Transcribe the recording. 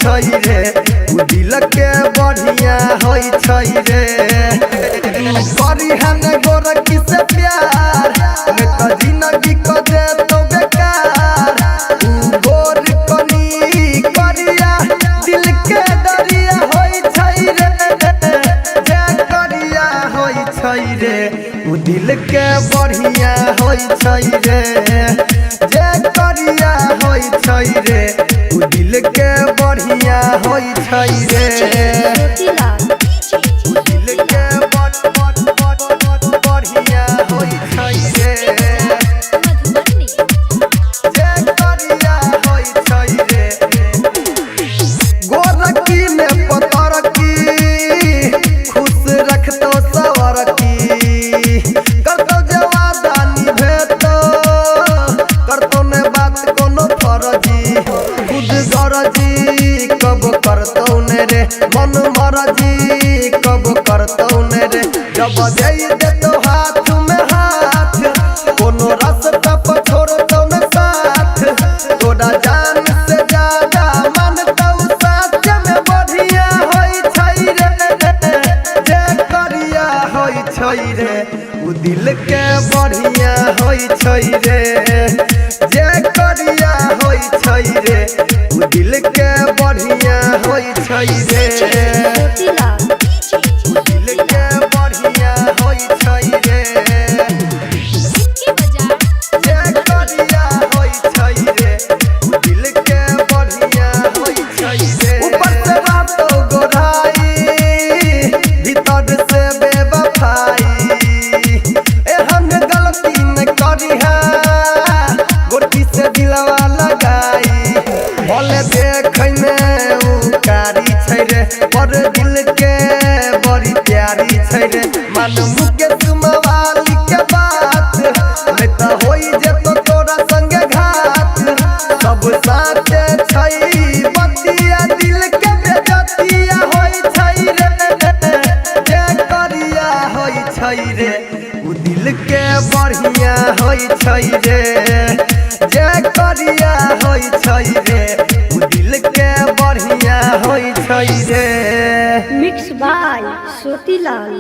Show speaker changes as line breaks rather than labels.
छै रे उ दिल के बढ़िया होई छै रे करी हम गोरखी से प्यार मैं तो जिंदगी को दे तो बेकार उ गोर कनी करिया दिल के दरिया होई छै रे जे करिया होई छै रे उ दिल के बढ़िया होई छै रे जे करिया होई छै रे उ दिल के बढ़िया होई छै रे उ दिल के बढ़िया होई छै रे जे करिया होई छै रे गोरखी ने पतरकी खुश रखतो सवरकी करतो जवादानी भेतो करतो ने बात कोनो फरजी खुद गरजी कब करतो ने रे मन मरजी कब करतो ने रे जब दे देतो हाथ में हाथ कोनो रास्ता पर छोड़तो न साथ तोरा जान से ज्यादा मानतो साथ में बढ़िया होई छै रे जे करिया होई छै रे उ दिल के बढ़िया होई छै रे जे करिया होई छै रे उ दिल के बढ़िया होई छै रे उ दिल के बढ़िया होई छै रे जे करिया होई छै रे उ दिल के बढ़िया होई छै रे ऊपर से बातो गोराई भीतर से बेवफाई एहन गलती न करी है गोरखी से दिलवा लगाई भले देखै में उ कारी छै रे पर दिल के बड़ी प्यारी छै रे मन मुकेश मवाली के बात नहीं तो होई जेतो तोरा संगे घात सब साथे छै बतिया दिल के बेजतिया होई छै रे जे करिया होई छै रे उ दिल के बढ़िया होई छै रे जे करिया होई छै रे उ दिल के बढ़िया होई छै रे
मिक्स बाय सोतीलाल।